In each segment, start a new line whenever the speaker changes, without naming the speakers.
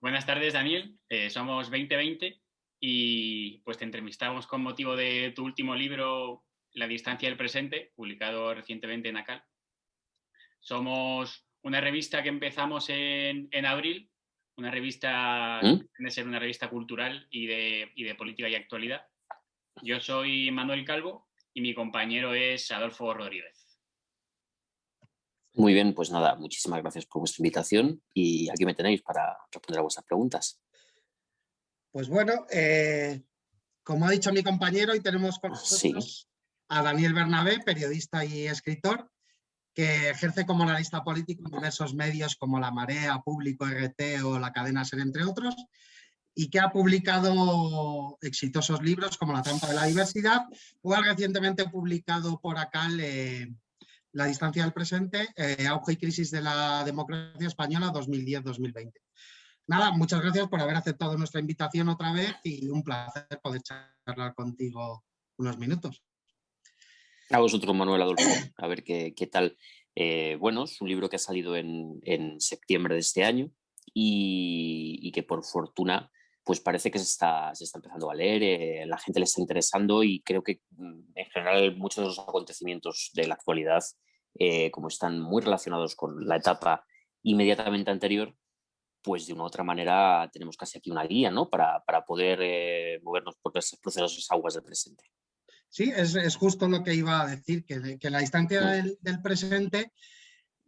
Buenas tardes, Daniel. Somos 2020 y pues te entrevistamos con motivo de tu último libro, La distancia del presente, publicado recientemente en ACAL. Somos una revista que empezamos en abril, una revista que pretende ser una revista cultural y de política y actualidad. Yo soy Manuel Calvo y mi compañero es Adolfo Rodríguez.
Muy bien, pues nada, muchísimas gracias por vuestra invitación y aquí me tenéis para responder a vuestras preguntas.
Pues bueno, como ha dicho mi compañero, hoy tenemos con nosotros a Daniel Bernabé, periodista y escritor, que ejerce como analista político en diversos medios como La Marea, Público, RT o La Cadena SER, entre otros, y que ha publicado exitosos libros como La trampa de la diversidad o el recientemente publicado por ACAL, La distancia del presente, auge y crisis de la democracia española 2010-2020. Nada, muchas gracias por haber aceptado nuestra invitación otra vez y un placer poder charlar contigo unos minutos.
A vosotros, Manuel, Adolfo, a ver qué tal. Bueno, es un libro que ha salido en septiembre de este año y que por fortuna pues parece que se está empezando a leer, la gente le está interesando y creo que en general muchos de los acontecimientos de la actualidad, como están muy relacionados con la etapa inmediatamente anterior, pues de una u otra manera tenemos casi aquí una guía, ¿no? Para poder movernos por esas procesos aguas del presente.
Sí, es justo lo que iba a decir, que la distancia del presente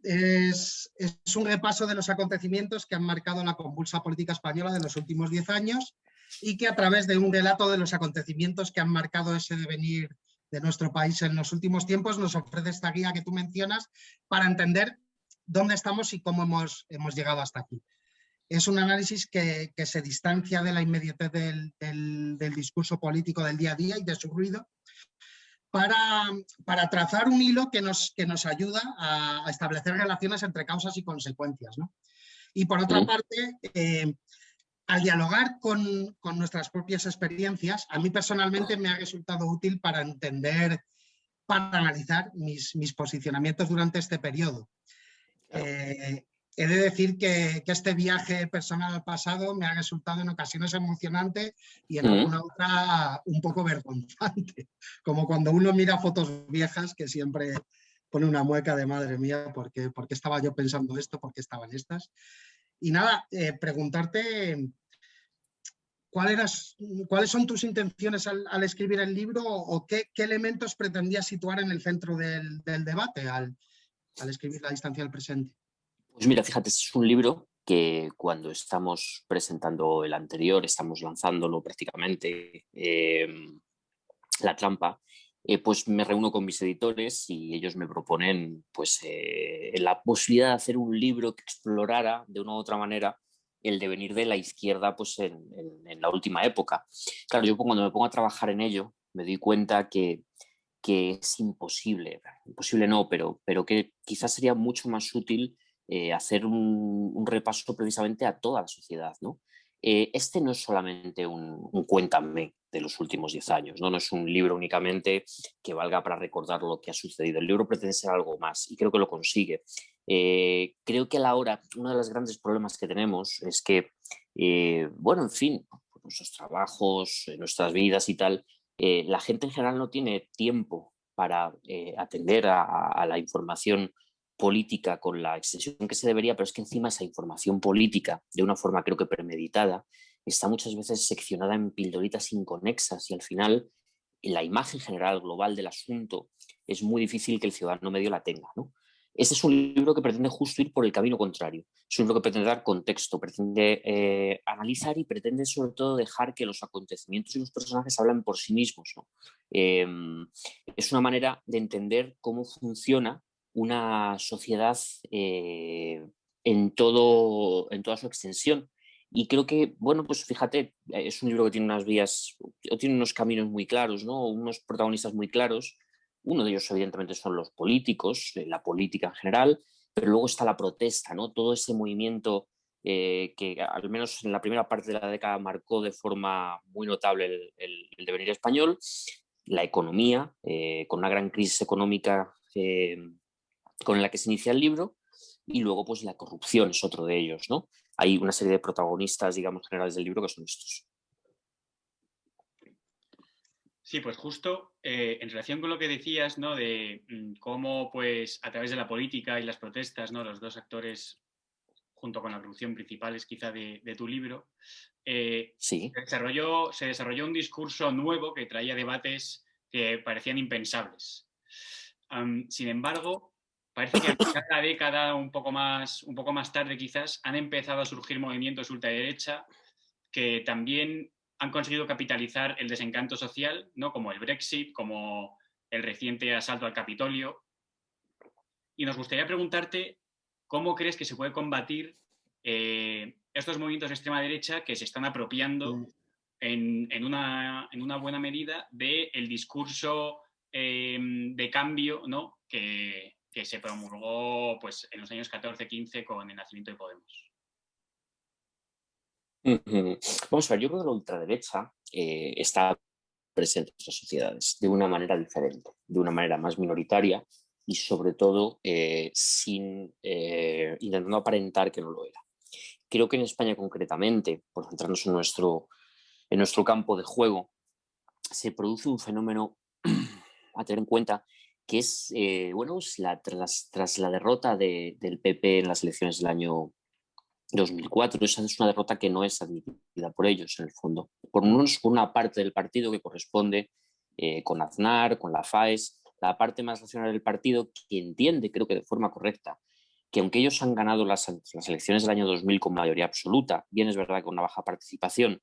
es un repaso de los acontecimientos que han marcado la convulsa política española de los últimos 10 años y que a través de un relato de los acontecimientos que han marcado ese devenir de nuestro país en los últimos tiempos nos ofrece esta guía que tú mencionas para entender dónde estamos y cómo hemos llegado hasta aquí. Es un análisis que se distancia de la inmediatez del discurso político del día a día y de su ruido para trazar un hilo que nos ayuda a establecer relaciones entre causas y consecuencias, ¿no? Y por otra parte, al dialogar con nuestras propias experiencias, a mí personalmente me ha resultado útil para entender, para analizar mis posicionamientos durante este periodo. He de decir que este viaje personal al pasado me ha resultado en ocasiones emocionante y en alguna otra un poco vergonzante. Como cuando uno mira fotos viejas que siempre pone una mueca de madre mía, ¿por qué estaba yo pensando esto? ¿Por qué estaban estas? Y nada, preguntarte ¿cuáles son tus intenciones al escribir el libro o qué elementos pretendías situar en el centro del debate al escribir La distancia del presente?
Pues mira, fíjate, es un libro que cuando estamos presentando el anterior, estamos lanzándolo prácticamente, La trampa, pues me reúno con mis editores y ellos me proponen pues, la posibilidad de hacer un libro que explorara de una u otra manera el devenir de la izquierda pues, en la última época. Claro, yo cuando me pongo a trabajar en ello me doy cuenta que es imposible no, pero que quizás sería mucho más útil hacer un repaso precisamente a toda la sociedad, ¿no? Este no es solamente un cuéntame de los últimos 10 años, ¿no? No es un libro únicamente que valga para recordar lo que ha sucedido. El libro pretende ser algo más y creo que lo consigue. Creo que a la hora, uno de los grandes problemas que tenemos es que, bueno, en fin, por nuestros trabajos, nuestras vidas y tal, la gente en general no tiene tiempo para atender a la información política con la extensión que se debería, pero es que encima esa información política, de una forma creo que premeditada, está muchas veces seccionada en pildoritas inconexas y al final la imagen general global del asunto es muy difícil que el ciudadano medio la tenga, ¿no? Este es un libro que pretende justo ir por el camino contrario. Es un libro que pretende dar contexto, pretende analizar y pretende sobre todo dejar que los acontecimientos y los personajes hablen por sí mismos, ¿no? Es una manera de entender cómo funciona una sociedad en toda su extensión. Y creo que, bueno, pues fíjate, es un libro que tiene unas vías, o tiene unos caminos muy claros, ¿no? Unos protagonistas muy claros. Uno de ellos, evidentemente, son los políticos, la política en general, pero luego está la protesta, ¿no? Todo ese movimiento que, al menos en la primera parte de la década, marcó de forma muy notable el devenir español. La economía, con una gran crisis económica con la que se inicia el libro, y luego pues la corrupción es otro de ellos, ¿no? hay una serie de protagonistas, digamos, generales del libro que son estos.
Sí, pues justo en relación con lo que decías, ¿no? De cómo, pues, a través de la política y las protestas, ¿no? Los dos actores, junto con la producción principales quizá de tu libro,
Sí.
se desarrolló un discurso nuevo que traía debates que parecían impensables. Sin embargo, parece que cada década, un poco más tarde quizás, han empezado a surgir movimientos ultraderecha que también han conseguido capitalizar el desencanto social, ¿no? Como el Brexit, como el reciente asalto al Capitolio. Y nos gustaría preguntarte cómo crees que se puede combatir estos movimientos de extrema derecha que se están apropiando en una buena medida del discurso de cambio, ¿no? que se promulgó, pues, en los años 14-15 con el nacimiento de Podemos.
Vamos a ver, yo creo que la ultraderecha está presente en nuestras sociedades de una manera diferente, de una manera más minoritaria y sobre todo sin intentando aparentar que no lo era. Creo que en España concretamente, por centrarnos en nuestro campo de juego, se produce un fenómeno a tener en cuenta que es, bueno, tras la derrota del PP en las elecciones del año 2004, esa es una derrota que no es admitida por ellos, en el fondo. Por una parte del partido que corresponde con Aznar, con la FAES, la parte más nacional del partido, que entiende, creo que de forma correcta, que aunque ellos han ganado las elecciones del año 2000 con mayoría absoluta, bien es verdad con una baja participación,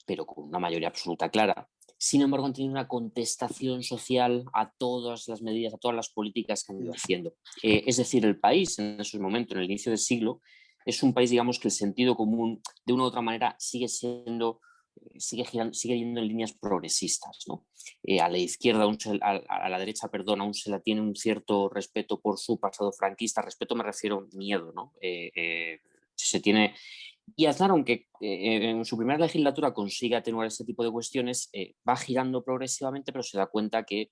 pero con una mayoría absoluta clara, sin embargo han tenido una contestación social a todas las medidas, a todas las políticas que han ido haciendo. Es decir, el país en esos momentos, en el inicio del siglo, es un país, digamos, que el sentido común, de una u otra manera, sigue yendo en líneas progresistas, ¿no? A la izquierda, a la derecha, perdón, aún se la tiene un cierto respeto por su pasado franquista. Respeto me refiero a miedo, ¿no? Se tiene... Y Aznar, aunque en su primera legislatura consigue atenuar este tipo de cuestiones, va girando progresivamente, pero se da cuenta que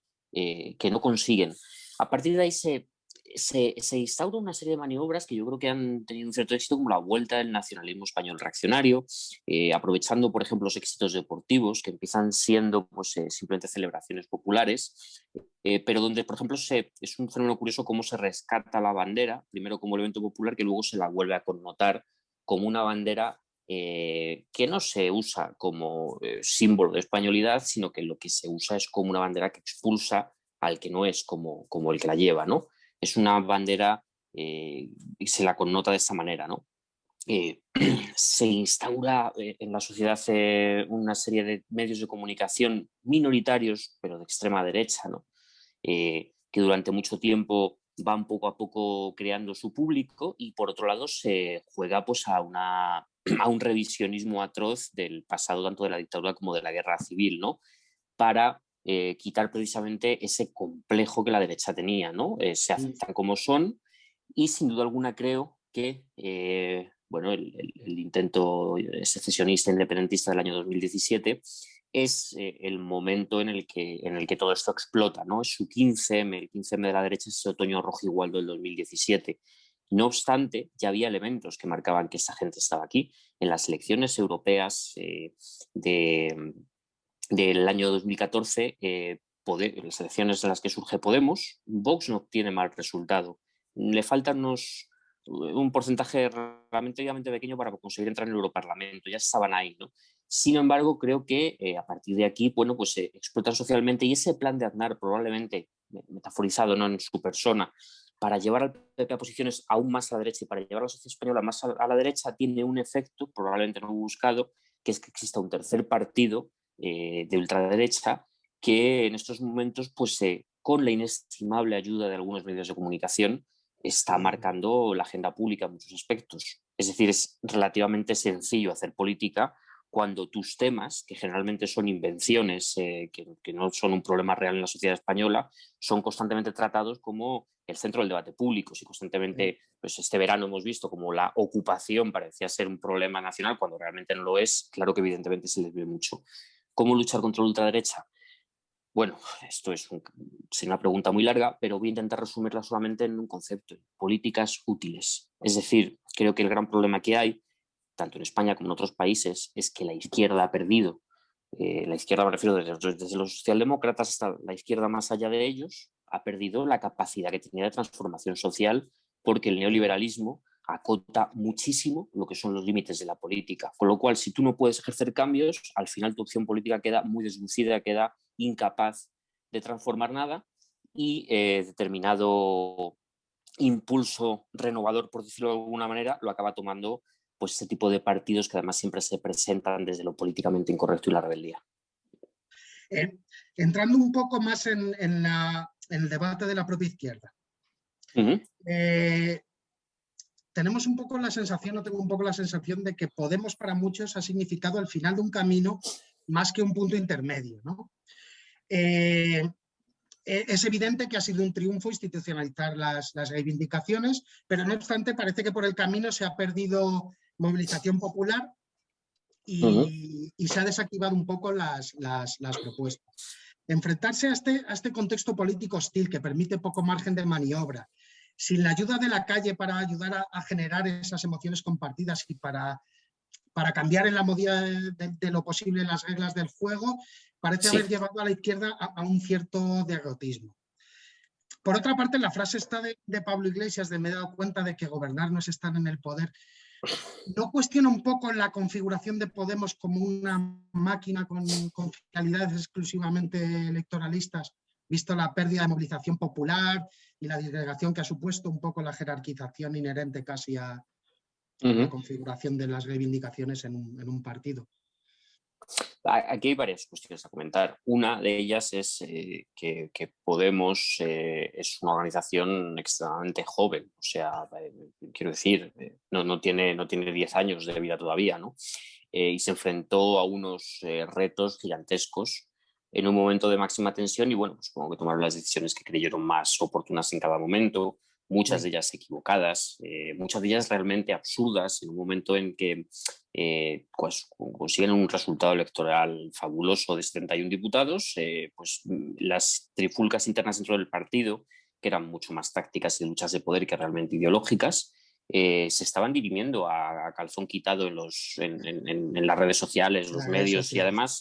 no consiguen. A partir de ahí se instaura una serie de maniobras que yo creo que han tenido un cierto éxito, como la vuelta del nacionalismo español reaccionario, aprovechando, por ejemplo, los éxitos deportivos, que empiezan siendo pues, simplemente celebraciones populares, pero donde, por ejemplo, es un fenómeno curioso cómo se rescata la bandera, primero como evento popular, que luego se la vuelve a connotar como una bandera que no se usa como símbolo de españolidad, sino que lo que se usa es como una bandera que expulsa al que no es como el que la lleva, ¿no? Es una bandera y se la connota de esta manera, ¿no? Se instaura en la sociedad una serie de medios de comunicación minoritarios, pero de extrema derecha, ¿no? Que durante mucho tiempo van poco a poco creando su público y por otro lado se juega pues, a un revisionismo atroz del pasado tanto de la dictadura como de la guerra civil, ¿no? Para quitar precisamente ese complejo que la derecha tenía, ¿no? Se aceptan como son y sin duda alguna creo que bueno, el intento secesionista independentista del año 2017 es el momento en el que todo esto explota, ¿no? Es su 15M, el 15M de la derecha es ese otoño rojigualdo del 2017. No obstante, ya había elementos que marcaban que esta gente estaba aquí. En las elecciones europeas del año 2014, las elecciones en las que surge Podemos, Vox no obtiene mal resultado. Le faltan un porcentaje relativamente pequeño para conseguir entrar en el Europarlamento, ya estaban ahí, ¿no? Sin embargo, creo que a partir de aquí, bueno, pues se explotan socialmente y ese plan de Aznar, probablemente metaforizado, ¿no?, en su persona, para llevar al PP a posiciones aún más a la derecha y para llevar a la sociedad española más a la derecha, tiene un efecto, probablemente no buscado, que es que exista un tercer partido de ultraderecha que en estos momentos, pues con la inestimable ayuda de algunos medios de comunicación, está marcando la agenda pública en muchos aspectos. Es decir, es relativamente sencillo hacer política cuando tus temas, que generalmente son invenciones, que no son un problema real en la sociedad española, son constantemente tratados como el centro del debate público. Si constantemente, pues este verano hemos visto como la ocupación parecía ser un problema nacional, cuando realmente no lo es, claro que evidentemente se les ve mucho. ¿Cómo luchar contra la ultraderecha? Bueno, esto es una pregunta muy larga, pero voy a intentar resumirla solamente en un concepto: políticas útiles. Es decir, creo que el gran problema que hay tanto en España como en otros países, es que la izquierda ha perdido. La izquierda, me refiero desde los socialdemócratas hasta la izquierda más allá de ellos, ha perdido la capacidad que tenía de transformación social porque el neoliberalismo acota muchísimo lo que son los límites de la política. Con lo cual, si tú no puedes ejercer cambios, al final tu opción política queda muy deslucida, queda incapaz de transformar nada y determinado impulso renovador, por decirlo de alguna manera, lo acaba tomando pues ese tipo de partidos que además siempre se presentan desde lo políticamente incorrecto y la rebeldía.
Entrando un poco más en el debate de la propia izquierda. Tenemos un poco la sensación, o tengo un poco la sensación de que Podemos para muchos ha significado el final de un camino más que un punto intermedio, ¿no? Es evidente que ha sido un triunfo institucionalizar las reivindicaciones, pero no obstante parece que por el camino se ha perdido movilización popular y se ha desactivado un poco las propuestas. Enfrentarse a este contexto político hostil que permite poco margen de maniobra, sin la ayuda de la calle para ayudar a generar esas emociones compartidas y para cambiar en la medida de lo posible las reglas del juego, parece haber llevado a la izquierda a un cierto derrotismo. Por otra parte, la frase está de Pablo Iglesias de "me he dado cuenta de que gobernar no es estar en el poder", ¿no cuestiona un poco la configuración de Podemos como una máquina con finalidades exclusivamente electoralistas, visto la pérdida de movilización popular y la disgregación que ha supuesto un poco la jerarquización inherente casi a la configuración de las reivindicaciones en un partido?
Aquí hay varias cuestiones a comentar. Una de ellas es que Podemos es una organización extremadamente joven, o sea, quiero decir, no tiene 10 años de vida todavía, ¿no? Y se enfrentó a unos retos gigantescos en un momento de máxima tensión y, bueno, pues supongo que tomaron las decisiones que creyeron más oportunas en cada momento, muchas de ellas equivocadas, muchas de ellas realmente absurdas, en un momento en que pues consiguen un resultado electoral fabuloso de 71 diputados, pues las trifulcas internas dentro del partido, que eran mucho más tácticas y luchas de poder que realmente ideológicas, se estaban dirimiendo a calzón quitado en las redes sociales, los medios, y además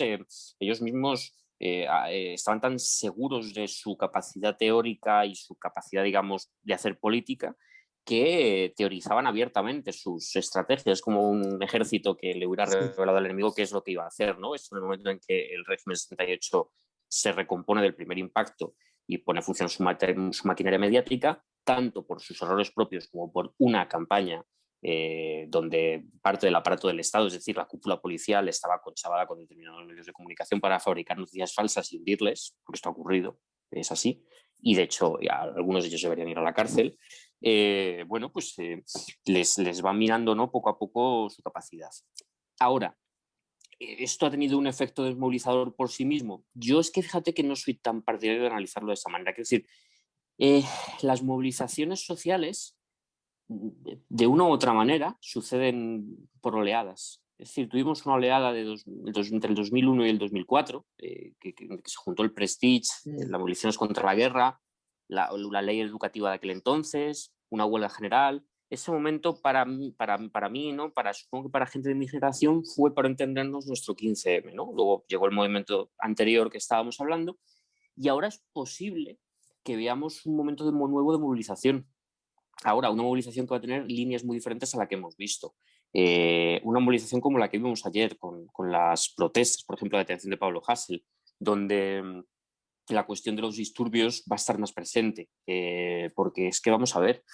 ellos mismos estaban tan seguros de su capacidad teórica y su capacidad, digamos, de hacer política, que teorizaban abiertamente sus estrategias, como un ejército que le hubiera revelado al enemigo qué es lo que iba a hacer, ¿no? Es en el momento en que el régimen 78 se recompone del primer impacto y pone en función su maquinaria mediática, tanto por sus errores propios como por una campaña donde parte del aparato del Estado, es decir, la cúpula policial, estaba conchavada con determinados medios de comunicación para fabricar noticias falsas y hundirles, porque esto ha ocurrido, es así, y de hecho algunos de ellos deberían ir a la cárcel. Bueno, pues les va mirando, ¿no?, poco a poco su capacidad. Ahora, ¿esto ha tenido un efecto desmovilizador por sí mismo? Yo es que fíjate que no soy tan partidario de analizarlo de esa manera. Quiero decir, las movilizaciones sociales, de una u otra manera, suceden por oleadas. Es decir, tuvimos una oleada entre el 2001 y el 2004, que se juntó el Prestige, las movilizaciones contra la guerra, la ley educativa de aquel entonces, una huelga general. Ese momento para mí, ¿no?, supongo que para gente de mi generación, fue, para entendernos, nuestro 15M, ¿no? Luego llegó el movimiento anterior que estábamos hablando y ahora es posible que veamos un momento nuevo de movilización. Ahora, una movilización que va a tener líneas muy diferentes a la que hemos visto. Una movilización como la que vimos ayer con las protestas, por ejemplo, la detención de Pablo Hasél, donde la cuestión de los disturbios va a estar más presente, porque es que, vamos a ver,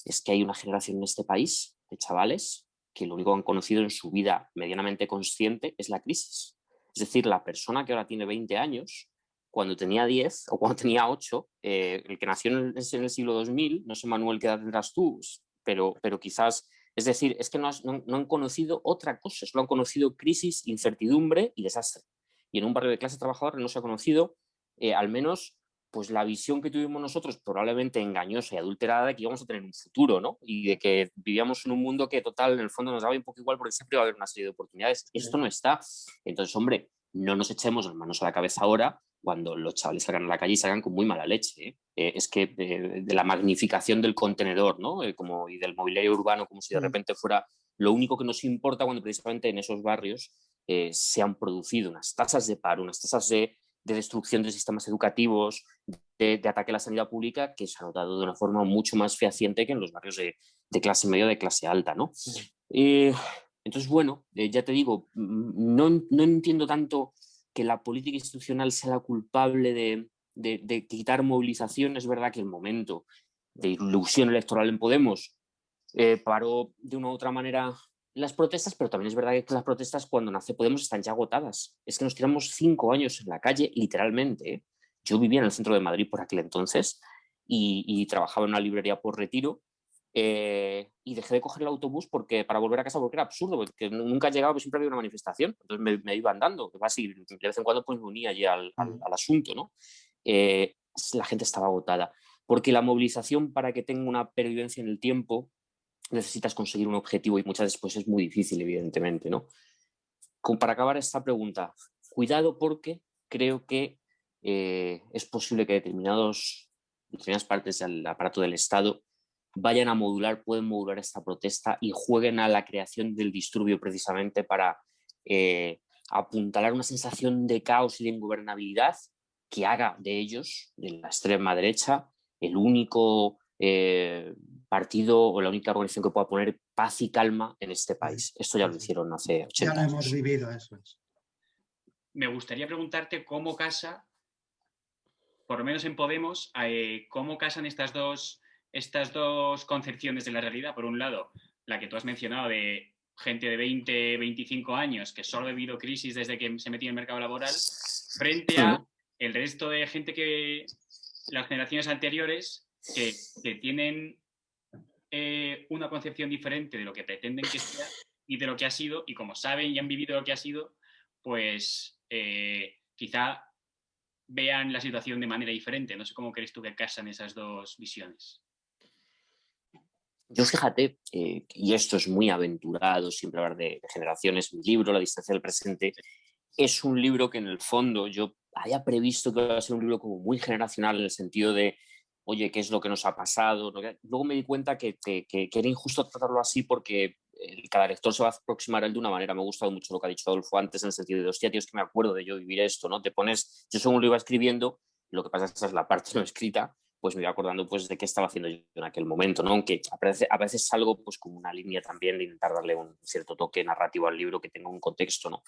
es que hay una generación en este país de chavales que lo único que han conocido en su vida medianamente consciente es la crisis. Es decir, la persona que ahora tiene 20 años, cuando tenía 10 o cuando tenía 8, el que nació en el siglo 2000, no sé, Manuel, qué edad tendrás tú, pero quizás, es decir, es que no han conocido otra cosa, solo han conocido crisis, incertidumbre y desastre. Y en un barrio de clase trabajadora no se ha conocido, al menos, pues la visión que tuvimos nosotros, probablemente engañosa y adulterada, de que íbamos a tener un futuro, ¿no? Y de que vivíamos en un mundo que, total, en el fondo nos daba un poco igual porque siempre iba a haber una serie de oportunidades. Esto no está. Entonces, hombre, no nos echemos las manos a la cabeza ahora cuando los chavales salgan a la calle y salgan con muy mala leche, ¿eh? Es que de la magnificación del contenedor, ¿no? Y del mobiliario urbano, como si de repente fuera lo único que nos importa cuando precisamente en esos barrios se han producido unas tasas de paro, unas tasas de destrucción de sistemas educativos, de ataque a la sanidad pública, que se ha notado de una forma mucho más fehaciente que en los barrios de clase media o de clase alta, ¿no? Entonces, bueno, ya te digo, no entiendo tanto que la política institucional sea la culpable de quitar movilización. Es verdad que el momento de ilusión electoral en Podemos paró de una u otra manera las protestas, pero también es verdad que las protestas cuando nace Podemos están ya agotadas. Es que nos tiramos 5 años en la calle, literalmente, ¿eh? Yo vivía en el centro de Madrid por aquel entonces y trabajaba en una librería por Retiro, y dejé de coger el autobús para volver a casa porque era absurdo, porque nunca llegaba, siempre había una manifestación, entonces me iba andando, así, de vez en cuando pues me unía allí al asunto, ¿no? La gente estaba agotada, porque la movilización, para que tenga una pervivencia en el tiempo, necesitas conseguir un objetivo y muchas veces pues, es muy difícil, evidentemente, ¿no? Para acabar esta pregunta, cuidado, porque creo que es posible que determinadas partes del aparato del Estado pueden modular esta protesta y jueguen a la creación del disturbio precisamente para apuntalar una sensación de caos y de ingobernabilidad que haga de ellos, de la extrema derecha, el único partido o la única organización que pueda poner paz y calma en este país. Esto ya lo hicieron hace 80 años.
Ya lo hemos vivido, eso es.
Me gustaría preguntarte cómo casa, por lo menos en Podemos, cómo casan estas dos concepciones de la realidad. Por un lado, la que tú has mencionado de gente de 20, 25 años que solo ha vivido crisis desde que se metió en el mercado laboral, frente a el resto de gente que las generaciones anteriores que tienen una concepción diferente de lo que pretenden que sea y de lo que ha sido, y como saben y han vivido lo que ha sido, pues quizá vean la situación de manera diferente. No sé cómo crees tú que casan esas dos visiones.
Yo fíjate, y esto es muy aventurado, siempre hablar de generaciones, mi libro, La distancia del presente, es un libro que en el fondo yo había previsto que iba a ser un libro como muy generacional en el sentido de, oye, ¿qué es lo que nos ha pasado? Luego me di cuenta que era injusto tratarlo así porque cada lector se va a aproximar a él de una manera. Me ha gustado mucho lo que ha dicho Adolfo antes en el sentido de, hostia, tío, es que me acuerdo de yo vivir esto, ¿no? Yo según lo iba escribiendo, lo que pasa es que esa es la parte no escrita, pues me iba acordando pues de qué estaba haciendo yo en aquel momento, ¿no? Aunque a veces salgo pues como una línea también de intentar darle un cierto toque narrativo al libro que tenga un contexto, ¿no?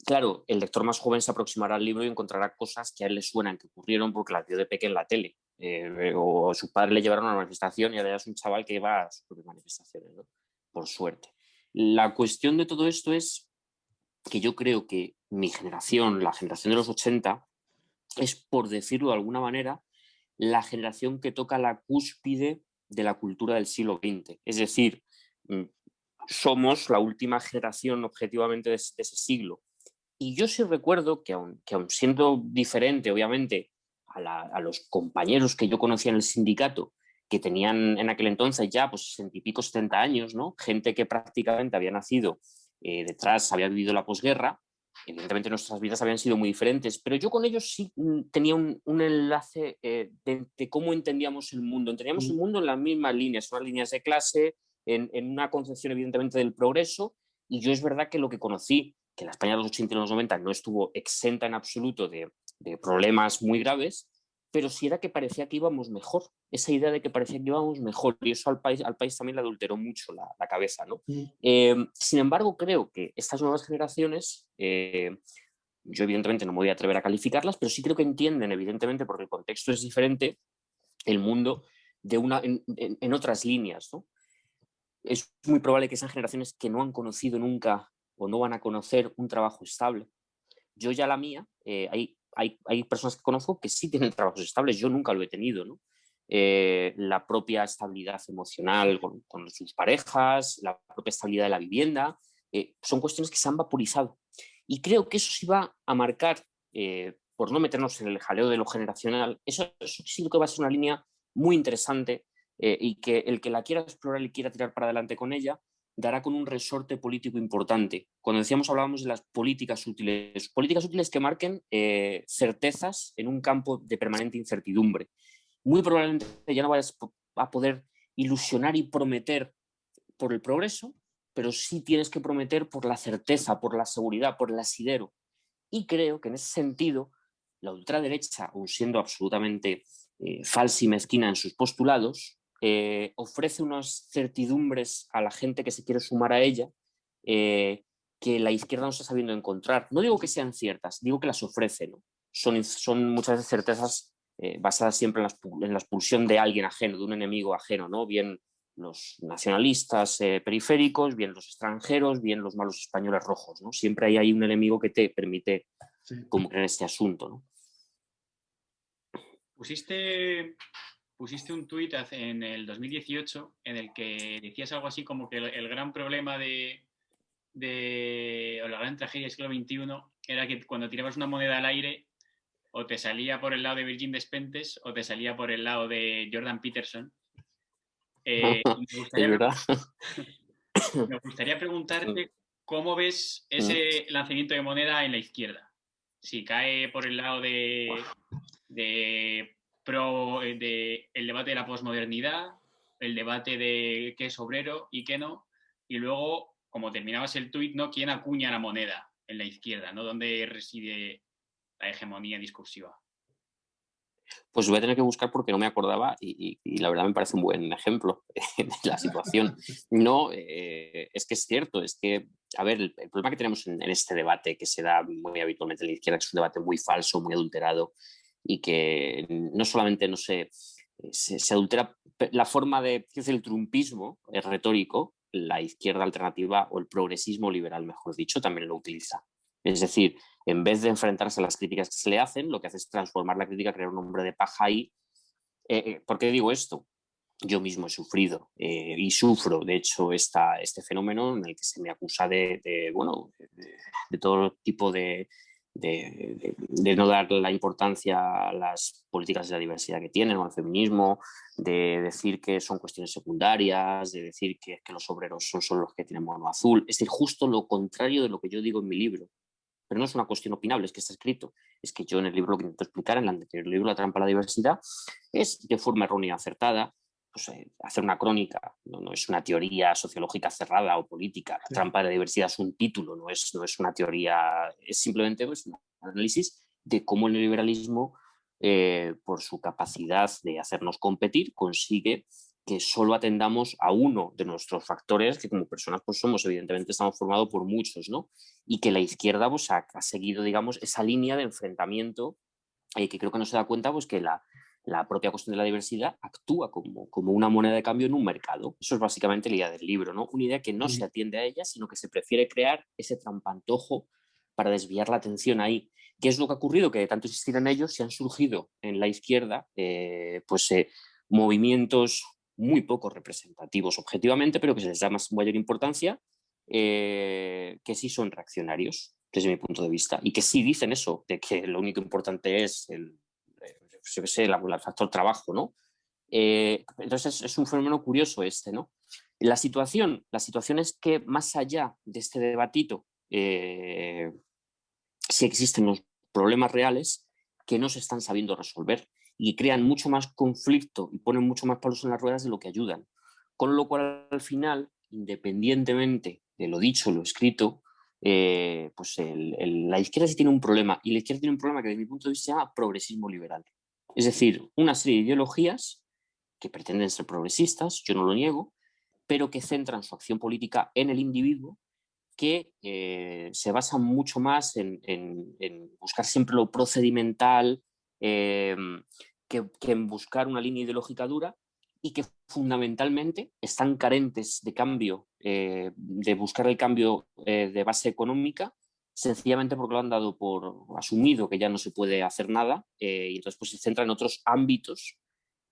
Claro, el lector más joven se aproximará al libro y encontrará cosas que a él le suenan, que ocurrieron porque las vio de pequeño en la tele, o su padre le llevaron a una manifestación y ahora es un chaval que va a sus propias manifestaciones, ¿no? Por suerte. La cuestión de todo esto es que yo creo que mi generación, la generación de los 80, es, por decirlo de alguna manera, la generación que toca la cúspide de la cultura del siglo XX. Es decir, somos la última generación objetivamente de ese siglo. Y yo sí recuerdo que aun siendo diferente, obviamente, a los compañeros que yo conocía en el sindicato, que tenían en aquel entonces ya pues 60 y pico, 70 años, ¿no? Gente que prácticamente había nacido detrás, había vivido la posguerra. Evidentemente nuestras vidas habían sido muy diferentes, pero yo con ellos sí tenía un enlace de cómo entendíamos el mundo. Entendíamos el mundo en las mismas líneas, unas líneas de clase, en una concepción evidentemente del progreso, y yo es verdad que lo que conocí, que la España de los 80 y los 90 no estuvo exenta en absoluto de problemas muy graves, pero sí era que parecía que íbamos mejor, esa idea de que parecía que íbamos mejor, y eso al país también le adulteró mucho la cabeza, ¿no? Sin embargo, creo que estas nuevas generaciones, yo evidentemente no me voy a atrever a calificarlas, pero sí creo que entienden, evidentemente, porque el contexto es diferente, el mundo en otras líneas, ¿no? Es muy probable que sean generaciones que no han conocido nunca o no van a conocer un trabajo estable. Yo ya la mía, hay personas que conozco que sí tienen trabajos estables, yo nunca lo he tenido, ¿no? La propia estabilidad emocional con sus parejas, la propia estabilidad de la vivienda, son cuestiones que se han vaporizado. Y creo que eso sí va a marcar, por no meternos en el jaleo de lo generacional, eso sí que va a ser una línea muy interesante, y que el que la quiera explorar y quiera tirar para adelante con ella, dará con un resorte político importante. Cuando hablábamos de las políticas útiles que marquen certezas en un campo de permanente incertidumbre. Muy probablemente ya no vayas a poder ilusionar y prometer por el progreso, pero sí tienes que prometer por la certeza, por la seguridad, por el asidero. Y creo que en ese sentido, la ultraderecha, aun siendo absolutamente falsa y mezquina en sus postulados, ofrece unas certidumbres a la gente que se quiere sumar a ella que la izquierda no está sabiendo encontrar. No digo que sean ciertas, digo que las ofrece, ¿no? Son muchas veces certezas basadas siempre en la expulsión de alguien ajeno, de un enemigo ajeno, ¿no? Bien los nacionalistas periféricos, bien los extranjeros, bien los malos españoles rojos, ¿no? Siempre hay un enemigo que te permite comprender este asunto, ¿no?
Pusiste un tuit en el 2018 en el que decías algo así como que el gran problema o la gran tragedia del siglo XXI era que cuando tirabas una moneda al aire o te salía por el lado de Virgin Despentes o te salía por el lado de Jordan Peterson. Me gustaría preguntarte cómo ves ese lanzamiento de moneda en la izquierda. Si cae por el lado de el debate de la posmodernidad, el debate de qué es obrero y qué no, y luego, como terminabas el tuit, ¿no? ¿Quién acuña la moneda en la izquierda? ¿No? ¿Dónde reside la hegemonía discursiva?
Pues voy a tener que buscar porque no me acordaba y la verdad me parece un buen ejemplo de la situación. No, es que es cierto, es que, a ver, el problema que tenemos en este debate que se da muy habitualmente en la izquierda, que es un debate muy falso, muy adulterado y que no solamente no se adultera la forma de, es decir, el trumpismo es retórico, la izquierda alternativa o el progresismo liberal, mejor dicho, también lo utiliza. Es decir, en vez de enfrentarse a las críticas que se le hacen, lo que hace es transformar la crítica, crear un hombre de paja ahí. ¿Por qué digo esto? Yo mismo he sufrido y sufro, de hecho, este fenómeno en el que se me acusa de todo tipo de no dar la importancia a las políticas de la diversidad que tienen o al feminismo, de decir que son cuestiones secundarias, de decir que los obreros son solo los que tienen mono azul. Es decir, justo lo contrario de lo que yo digo en mi libro. Pero no es una cuestión opinable, es que está escrito. Es que yo en el libro lo que intento explicar, en el anterior libro, La trampa a la diversidad, es de forma errónea acertada, pues, hacer una crónica, no es una teoría sociológica cerrada o política. La trampa de la diversidad es un título, no es una teoría, es simplemente pues, un análisis de cómo el neoliberalismo, por su capacidad de hacernos competir, consigue que solo atendamos a uno de nuestros factores, que como personas pues somos, evidentemente estamos formados por muchos, ¿no? Y que la izquierda pues, ha seguido, digamos, esa línea de enfrentamiento que creo que no se da cuenta pues, que la propia cuestión de la diversidad actúa como una moneda de cambio en un mercado. Eso es básicamente la idea del libro, ¿no? Una idea que no se atiende a ella, sino que se prefiere crear ese trampantojo para desviar la atención ahí. ¿Qué es lo que ha ocurrido? Que de tanto insistir en ellos se han surgido en la izquierda movimientos muy poco representativos objetivamente, pero que se les da mayor importancia, que sí son reaccionarios, desde mi punto de vista, y que sí dicen eso, de que lo único importante es el factor trabajo, ¿no? Entonces es un fenómeno curioso este, ¿no? La situación es que más allá de este debatito, sí existen los problemas reales que no se están sabiendo resolver y crean mucho más conflicto y ponen mucho más palos en las ruedas de lo que ayudan. Con lo cual, al final, independientemente de lo dicho o lo escrito, pues la izquierda sí tiene un problema, y la izquierda tiene un problema que desde mi punto de vista se llama progresismo liberal. Es decir, una serie de ideologías que pretenden ser progresistas, yo no lo niego, pero que centran su acción política en el individuo, que se basan mucho más en buscar siempre lo procedimental, que en buscar una línea ideológica dura, y que fundamentalmente están carentes de cambio, de buscar el cambio de base económica, sencillamente porque lo han dado por asumido que ya no se puede hacer nada, y entonces pues se centran en otros ámbitos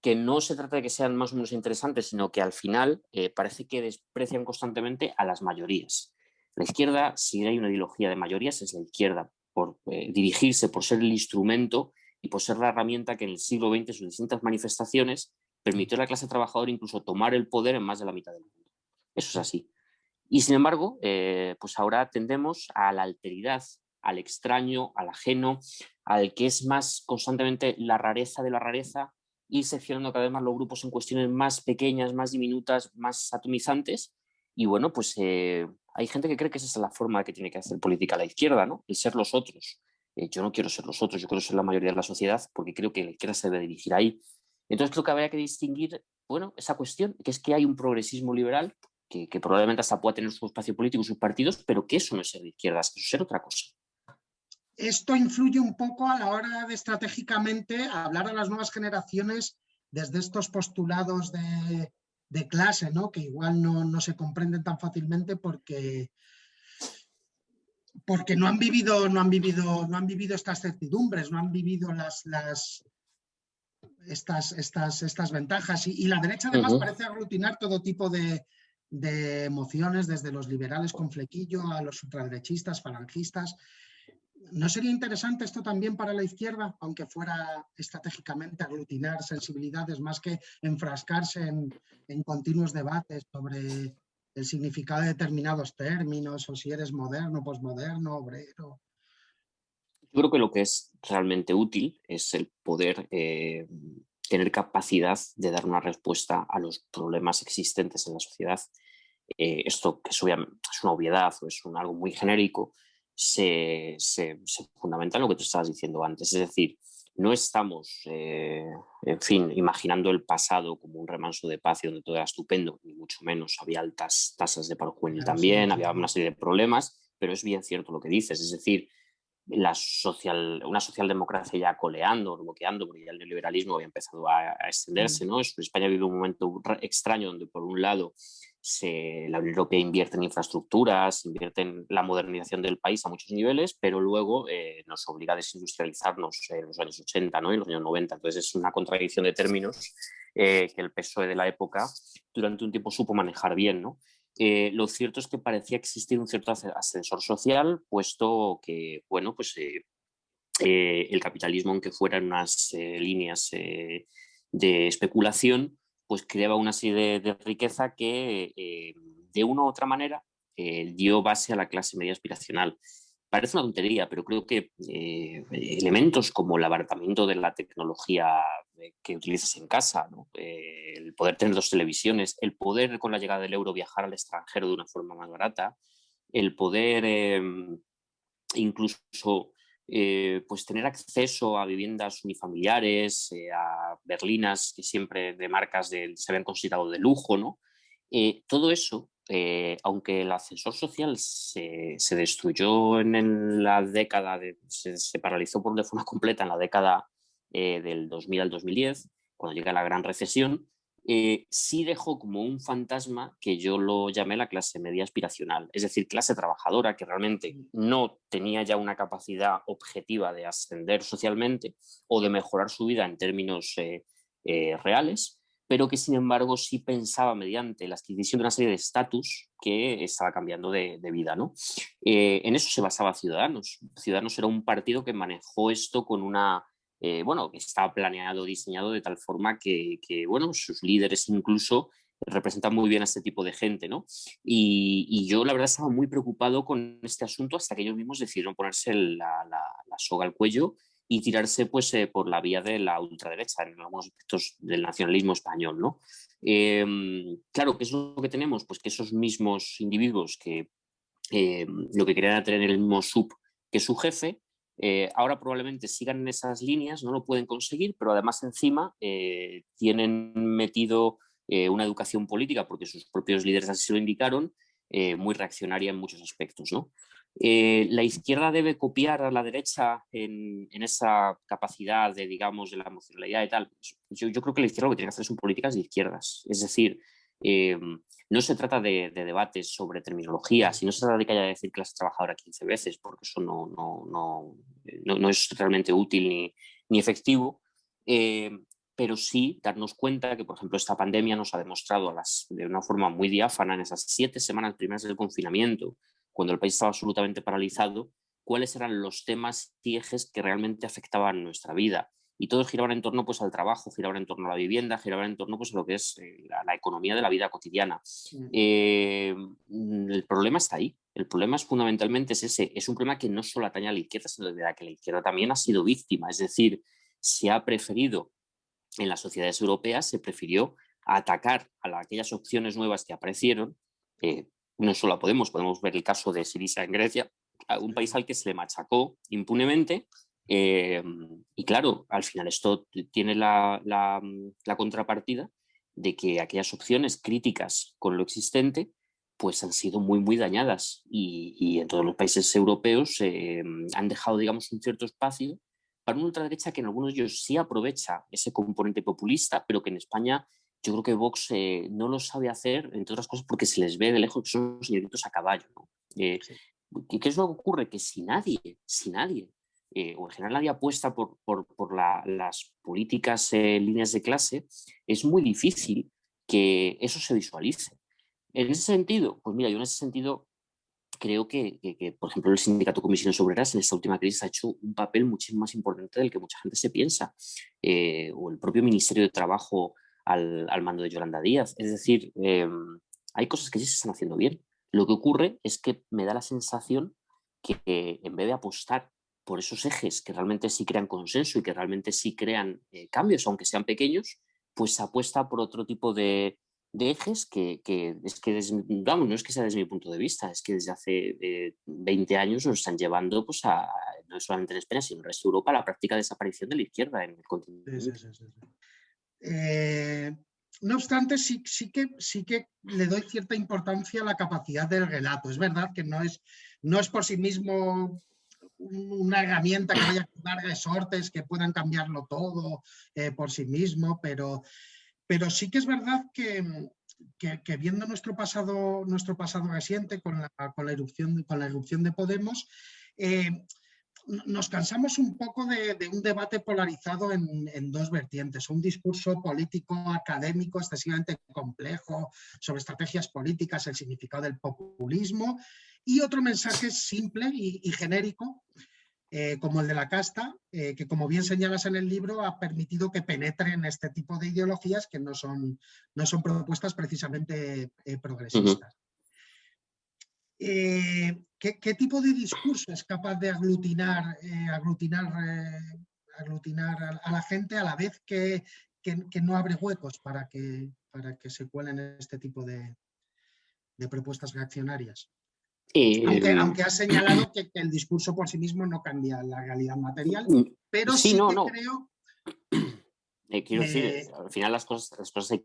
que no se trata de que sean más o menos interesantes, sino que al final parece que desprecian constantemente a las mayorías. La izquierda, si hay una ideología de mayorías, es la izquierda, por dirigirse, por ser el instrumento y por ser la herramienta que en el siglo XX, sus distintas manifestaciones, permitió a la clase trabajadora incluso tomar el poder en más de la mitad del mundo. Eso es así. Y sin embargo, pues ahora tendemos a la alteridad, al extraño, al ajeno, al que es más constantemente la rareza de la rareza, y seccionando cada vez más los grupos en cuestiones más pequeñas, más diminutas, más atomizantes, Y bueno, pues hay gente que cree que esa es la forma que tiene que hacer política la izquierda, ¿no? El ser los otros. Yo no quiero ser los otros, yo quiero ser la mayoría de la sociedad porque creo que la izquierda se debe dirigir ahí. Entonces creo que habría que distinguir, bueno, esa cuestión, que es que hay un progresismo liberal que probablemente hasta pueda tener su espacio político y sus partidos, pero que eso no es ser de izquierdas, eso es ser otra cosa.
Esto influye un poco a la hora de estratégicamente hablar a las nuevas generaciones desde estos postulados de clase, ¿no? Que igual no se comprenden tan fácilmente porque no han vivido estas certidumbres, no han vivido estas ventajas. Y la derecha además parece aglutinar todo tipo de emociones, desde los liberales con flequillo a los ultraderechistas, falangistas. ¿No sería interesante esto también para la izquierda, aunque fuera estratégicamente aglutinar sensibilidades más que enfrascarse en continuos debates sobre el significado de determinados términos o si eres moderno, posmoderno, obrero?
Yo creo que lo que es realmente útil es el poder tener capacidad de dar una respuesta a los problemas existentes en la sociedad. Esto, que es una obviedad o es algo muy genérico, se fundamenta en lo que tú estabas diciendo antes. Es decir, no estamos, en fin, imaginando el pasado como un remanso de paz y donde todo era estupendo, ni mucho menos. Había altas tasas de paro juvenil también, había una serie de problemas, pero es bien cierto lo que dices. Es decir, una socialdemocracia ya coleando, bloqueando, porque ya el neoliberalismo había empezado a extenderse, ¿no? España vive un momento extraño donde, por un lado, la Unión Europea invierte en infraestructuras, invierte en la modernización del país a muchos niveles, pero luego nos obliga a desindustrializarnos en los años 80, ¿no? Y en los años 90. Entonces es una contradicción de términos que el PSOE de la época durante un tiempo supo manejar bien, ¿no? Lo cierto es que parecía existir un cierto ascensor social, puesto que, bueno, pues el capitalismo, aunque fueran unas líneas de especulación, pues creaba una serie de riqueza que de una u otra manera dio base a la clase media aspiracional. Parece una tontería, pero creo que elementos como el abaratamiento de la tecnología que utilizas en casa, ¿no? El poder tener 2 televisiones, el poder con la llegada del euro viajar al extranjero de una forma más barata, el poder incluso pues tener acceso a viviendas unifamiliares, a berlinas que siempre de marcas se habían considerado de lujo, ¿no? Todo eso, aunque el ascensor social se destruyó en la década, se paralizó de forma completa en la década del 2000 al 2010, cuando llega la gran recesión, sí dejó como un fantasma que yo lo llamé la clase media aspiracional, es decir, clase trabajadora que realmente no tenía ya una capacidad objetiva de ascender socialmente o de mejorar su vida en términos reales, pero que sin embargo sí pensaba mediante la adquisición de una serie de estatus que estaba cambiando de vida, ¿no? En eso se basaba Ciudadanos. Ciudadanos era un partido que manejó esto con una bueno, que está planeado, diseñado de tal forma bueno, sus líderes incluso representan muy bien a este tipo de gente, ¿no? Y yo la verdad estaba muy preocupado con este asunto hasta que ellos mismos decidieron ponerse la soga al cuello y tirarse pues por la vía de la ultraderecha en algunos aspectos del nacionalismo español, ¿no? Claro, ¿qué es lo que tenemos? Pues que esos mismos individuos que lo que querían era tener el mismo sub que su jefe, ahora probablemente sigan en esas líneas, no lo pueden conseguir, pero además encima tienen metido una educación política, porque sus propios líderes así lo indicaron, muy reaccionaria en muchos aspectos, ¿no? La izquierda debe copiar a la derecha en esa capacidad de, digamos, de la emocionalidad y tal. Yo creo que la izquierda lo que tiene que hacer son políticas de izquierdas, es decir, no se trata de debates sobre terminología, no se trata de que haya que decir clase trabajadora 15 veces, porque eso no es realmente útil ni efectivo, pero sí darnos cuenta que, por ejemplo, esta pandemia nos ha demostrado de una forma muy diáfana en esas 7 semanas primeras del confinamiento, cuando el país estaba absolutamente paralizado, cuáles eran los temas y ejes que realmente afectaban nuestra vida. Y todos giraban en torno pues, al trabajo, giraban en torno a la vivienda, giraban en torno pues, a lo que es la economía de la vida cotidiana. El problema está ahí. El problema es fundamentalmente ese. Es un problema que no solo atañe a la izquierda, sino de la que la izquierda también ha sido víctima. Es decir, se ha preferido, en las sociedades europeas, se prefirió atacar a aquellas opciones nuevas que aparecieron no solo a podemos ver el caso de Syriza en Grecia, un país al que se le machacó impunemente. Y claro, al final esto tiene la contrapartida de que aquellas opciones críticas con lo existente pues han sido muy, muy dañadas y en todos los países europeos han dejado, digamos, un cierto espacio para una ultraderecha que en algunos de ellos sí aprovecha ese componente populista, pero que en España yo creo que Vox no lo sabe hacer, entre otras cosas porque se les ve de lejos que son señoritos a caballo, ¿no?
Sí.
¿Qué es lo que ocurre? Que si nadie, o en general nadie apuesta por las políticas líneas de clase, es muy difícil que eso se visualice. En ese sentido, pues mira, yo en ese sentido creo que, por ejemplo, el Sindicato de Comisiones Obreras en esta última crisis ha hecho un papel muchísimo más importante del que mucha gente se piensa, o el propio Ministerio de Trabajo al mando de Yolanda Díaz. Es decir, hay cosas que sí se están haciendo bien. Lo que ocurre es que me da la sensación que en vez de apostar por esos ejes que realmente sí crean consenso y que realmente sí crean cambios, aunque sean pequeños, pues se apuesta por otro tipo de ejes que es que, vamos, no es que sea desde mi punto de vista, es que desde hace 20 años nos están llevando, pues, no solamente en España, sino en el resto de Europa, a la práctica desaparición de la izquierda en el continente.
Sí. No obstante, sí que le doy cierta importancia a la capacidad del relato. Es verdad que no es por sí mismo una herramienta que vaya a dar resortes que puedan cambiarlo todo por sí mismo, pero sí que es verdad que viendo nuestro pasado reciente con la erupción de Podemos, nos cansamos un poco de un debate polarizado en dos vertientes. Un discurso político académico excesivamente complejo sobre estrategias políticas, el significado del populismo, y otro mensaje simple y genérico, como el de la casta, que como bien señalas en el libro, ha permitido que penetren este tipo de ideologías que no son propuestas precisamente progresistas. ¿Qué tipo de discurso es capaz de aglutinar a la gente a la vez que no abre huecos para que se cuelen este tipo de propuestas reaccionarias? Aunque has señalado que el discurso por sí mismo no cambia la realidad material, pero sí que creo...
Quiero decir, al final las cosas hay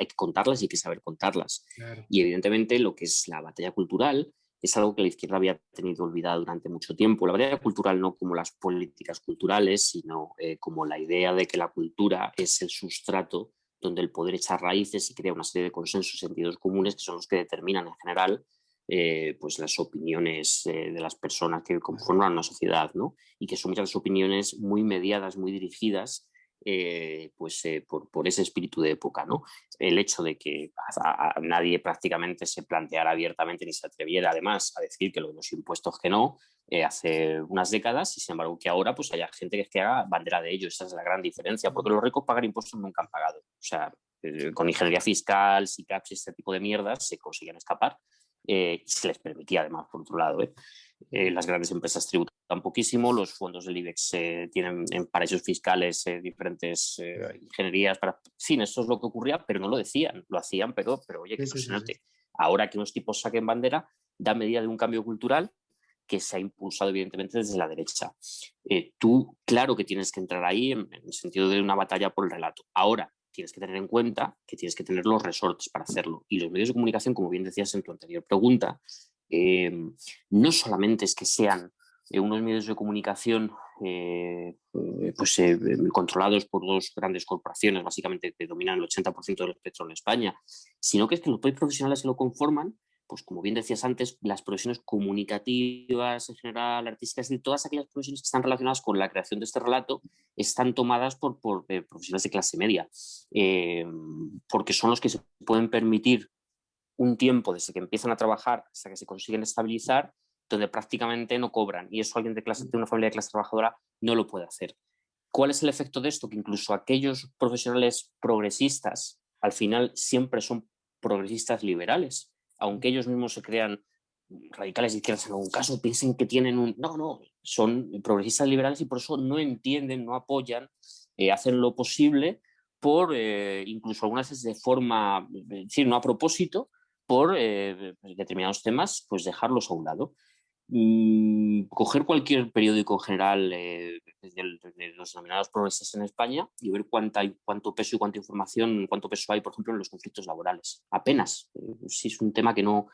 que contarlas y hay que saber contarlas.
Claro.
Y evidentemente lo que es la batalla cultural es algo que la izquierda había tenido olvidado durante mucho tiempo. La batalla cultural no como las políticas culturales, sino como la idea de que la cultura es el sustrato donde el poder echa raíces y crea una serie de consensos y sentidos comunes que son los que determinan en general pues las opiniones de las personas que conforman una sociedad, ¿no? Y que son muchas opiniones muy mediadas, muy dirigidas por ese espíritu de época, ¿no? El hecho de que nadie prácticamente se planteara abiertamente ni se atreviera además a decir que lo de los impuestos que no, hace unas décadas, y sin embargo que ahora pues haya gente que haga bandera de ello. Esa es la gran diferencia, porque los ricos pagar impuestos nunca han pagado. O sea, con ingeniería fiscal, SICAPs y este tipo de mierdas se conseguían escapar y se les permitía además, por otro lado, las grandes empresas tributan poquísimo, los fondos del IBEX tienen en paraísos fiscales diferentes ingenierías para... En fin, eso es lo que ocurría, pero no lo decían, lo hacían, pero oye, que impresionante. Ahora que unos tipos saquen bandera, da medida de un cambio cultural que se ha impulsado evidentemente desde la derecha. Tú, claro que tienes que entrar ahí en el sentido de una batalla por el relato. Ahora, tienes que tener en cuenta que tienes que tener los resortes para hacerlo. Y los medios de comunicación, como bien decías en tu anterior pregunta, no solamente es que sean unos medios de comunicación controlados por dos grandes corporaciones, básicamente que dominan el 80% del espectro en España, sino que es que los propios profesionales que lo conforman, pues como bien decías antes, las profesiones comunicativas en general, artísticas y todas aquellas profesiones que están relacionadas con la creación de este relato están tomadas por profesionales de clase media, porque son los que se pueden permitir un tiempo desde que empiezan a trabajar hasta que se consiguen estabilizar, donde prácticamente no cobran, y eso alguien de una familia de clase trabajadora no lo puede hacer. ¿Cuál es el efecto de esto? Que incluso aquellos profesionales progresistas al final siempre son progresistas liberales, aunque ellos mismos se crean radicales de izquierdas en algún caso, piensen que tienen un... No, son progresistas liberales y por eso no entienden, no apoyan, hacen lo posible por, incluso algunas veces de forma, es decir, no a propósito, por determinados temas, pues dejarlos a un lado. Coger cualquier periódico en general de los denominados progresistas en España y ver cuánto peso y cuánta información, cuánto peso hay, por ejemplo, en los conflictos laborales. Apenas. Sí, es un tema que no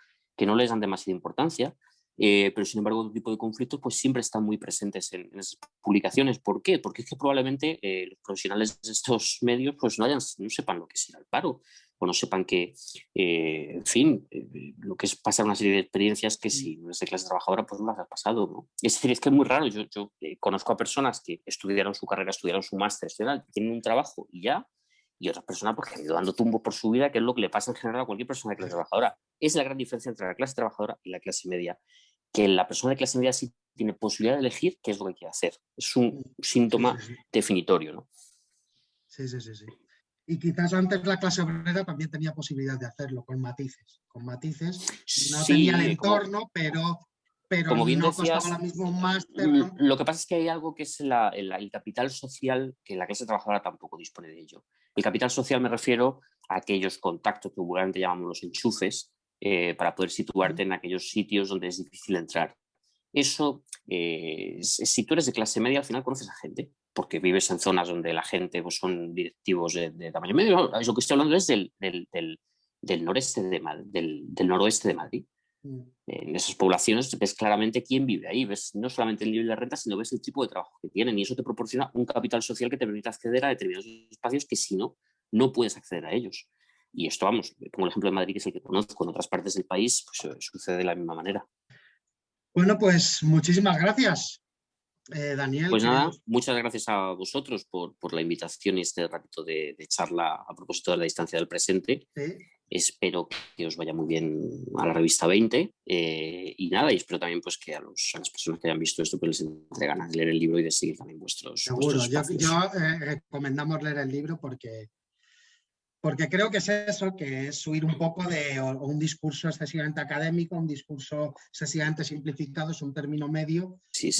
les dan demasiada importancia, pero sin embargo, otro tipo de conflictos pues siempre están muy presentes en esas publicaciones. ¿Por qué? Porque es que probablemente los profesionales de estos medios pues no sepan lo que es ir al paro, o no sepan que, en fin, lo que es pasar una serie de experiencias que si no eres de clase trabajadora, pues no las has pasado, ¿no? Es decir, es que es muy raro. Yo conozco a personas que estudiaron su carrera, estudiaron su máster, tienen un trabajo y ya, y otras personas pues, que han ido dando tumbo por su vida, que es lo que le pasa en general a cualquier persona de clase trabajadora. Es la gran diferencia entre la clase trabajadora y la clase media, que la persona de clase media sí tiene posibilidad de elegir qué es lo que quiere hacer. Es un síntoma definitorio, ¿no?
Sí. Y quizás antes la clase obrera también tenía posibilidad de hacerlo, con matices. No tenía el entorno, pero
como bien
no
decías,
costaba lo mismo un máster, ¿no?
Lo que pasa es que hay algo que es el capital social, que la clase trabajadora tampoco dispone de ello. El capital social me refiero a aquellos contactos que vulgarmente llamamos los enchufes, para poder situarte en aquellos sitios donde es difícil entrar. Eso, si tú eres de clase media, al final conoces a gente, porque vives en zonas donde la gente pues, son directivos de tamaño medio. Lo que estoy hablando es del noroeste de Madrid. En esas poblaciones ves claramente quién vive ahí, ves no solamente el nivel de renta, sino ves el tipo de trabajo que tienen, y eso te proporciona un capital social que te permite acceder a determinados espacios que si no, no puedes acceder a ellos. Y esto, vamos, pongo el ejemplo de Madrid, que es el que conozco. En otras partes del país pues, sucede de la misma manera.
Bueno, pues muchísimas gracias, Daniel.
Pues nada, muchas gracias a vosotros por la invitación y este ratito de charla a propósito de la distancia del presente.
Sí.
Espero que os vaya muy bien a la revista 20 y nada, y espero también pues, que a las personas que hayan visto esto pues les entre ganas de leer el libro y de seguir también vuestros espacios.
Yo recomendamos leer el libro porque creo que es eso, que es huir un poco de un discurso excesivamente académico, un discurso excesivamente simplificado, es un término medio.
Sí.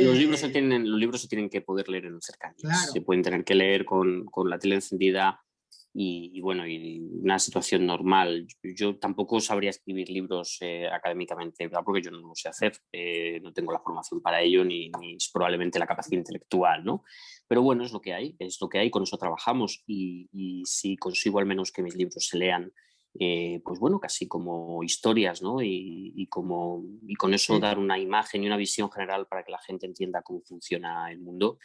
Los libros se tienen que poder leer en cercanías. Claro. Se pueden tener que leer con la tele encendida y bueno, y una situación normal. Yo tampoco sabría escribir libros académicamente, porque yo no lo sé hacer, no tengo la formación para ello ni probablemente la capacidad intelectual, ¿no? Pero bueno, es lo que hay, con eso trabajamos y si consigo al menos que mis libros se lean, pues bueno, casi como historias, ¿no? Y con eso dar una imagen y una visión general para que la gente entienda cómo funciona el mundo,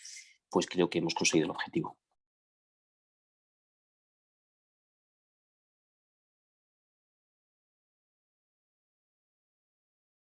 pues creo que hemos conseguido el objetivo.